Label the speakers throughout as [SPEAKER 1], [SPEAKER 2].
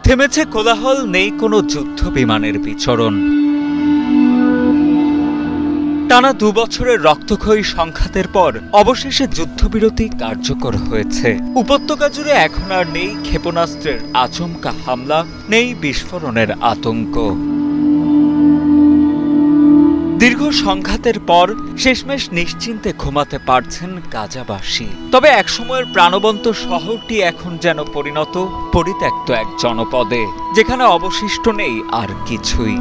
[SPEAKER 1] থেমেছে কোলাহল, নেই কোনো যুদ্ধ বিমানের বিচরণ। টানা ২ বছরের রক্তক্ষয়ী সংঘাতের পর অবশেষে যুদ্ধবিরতি কার্যকর হয়েছে। উপত্যকা জুড়ে এখন আর নেই ক্ষেপণাস্ত্রের আচমকা হামলা, নেই বিস্ফোরণের আতঙ্ক। দীর্ঘ সংঘাতের পর শেষমেশ নিশ্চিন্তে ঘুমাতে পারছেন গাজাবাসী। তবে একসময়ের প্রাণবন্ত শহরটি এখন যেন পরিণত পরিত্যক্ত এক জনপদে, যেখানে অবশিষ্ট নেই আর কিছুই।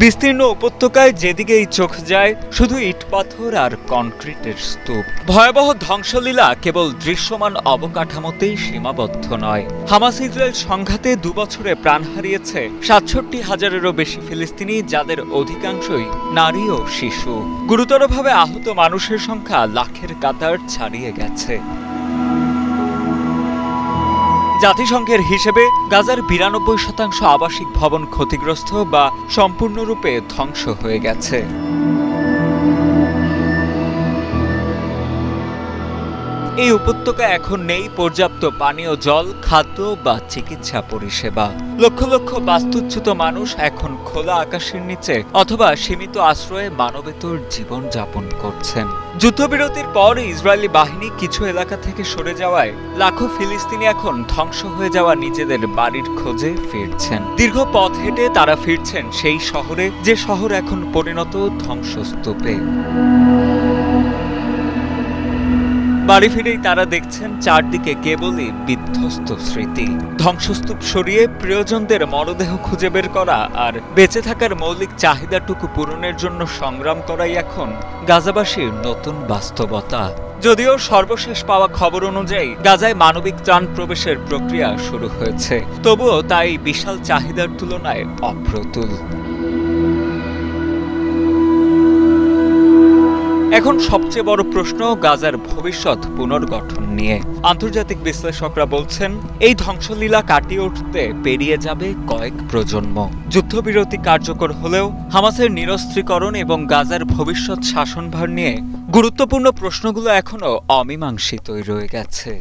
[SPEAKER 1] বিস্তীর্ণ উপত্যকায় যেদিকেই চোখ যায় শুধু ইটপাথর আর কনক্রিটের স্তূপ। ভয়াবহ ধ্বংসলীলা কেবল দৃশ্যমান অবকাঠামোতেই সীমাবদ্ধ নয়। হামাস ইসরায়েল সংঘাতে ২ বছরে প্রাণ হারিয়েছে ৬৭,০০০-এরও বেশি ফিলিস্তিনি, যাদের অধিকাংশই নারী ও শিশু। গুরুতরভাবে আহত মানুষের সংখ্যা লাখের কাতার ছাড়িয়ে গেছে। জাতিসংঘের হিসেবে গাজার ৯২% আবাসিক ভবন ক্ষতিগ্রস্ত বা সম্পূর্ণরূপে ধ্বংস হয়ে গেছে। এই উপত্যকায় এখন নেই পর্যাপ্ত পানীয় জল, খাদ্য বা চিকিৎসা পরিষেবা। লক্ষ লক্ষ বাস্তুচ্যুত মানুষ এখন খোলা আকাশের নিচে অথবা সীমিত আশ্রয়ে মানবেতর জীবন যাপন করছেন। যুদ্ধবিরতির পর ইসরায়েলি বাহিনী কিছু এলাকা থেকে সরে যাওয়ায় লাখো ফিলিস্তিনি এখন ধ্বংস হয়ে যাওয়া নিজেদের বাড়ির খোঁজে ফিরছেন। দীর্ঘ পথ হেঁটে তারা ফিরছেন সেই শহরে, যে শহর এখন পরিণত ধ্বংসস্তূপে। বাড়ি ফিরেই তারা দেখছেন চারদিকে কেবলই বিধ্বস্ত স্মৃতি। ধ্বংসস্তূপ সরিয়ে প্রিয়জনদের মরদেহ খুঁজে বের করা আর বেঁচে থাকার মৌলিক চাহিদাটুকু পূরণের জন্য সংগ্রাম করাই এখন গাজাবাসীর নতুন বাস্তবতা। যদিও সর্বশেষ পাওয়া খবর অনুযায়ী গাজায় মানবিক ত্রাণ প্রবেশের প্রক্রিয়া শুরু হয়েছে, তবুও তাই বিশাল চাহিদার তুলনায় অপ্রতুল। এখন সবচেয়ে বড় প্রশ্ন গাজার ভবিষ্যৎ পুনর্গঠন নিয়ে। আন্তর্জাতিক বিশ্লেষকরা বলছেন এই ধ্বংসলীলা কাটিয়ে উঠতে পেরিয়ে যাবে কয়েক প্রজন্ম। যুদ্ধবিরতি কার্যকর হলেও হামাসের নিরস্ত্রীকরণ এবং গাজার ভবিষ্যৎ শাসনভার নিয়ে গুরুত্বপূর্ণ প্রশ্নগুলো এখনো অমীমাংসিতই রয়ে গেছে।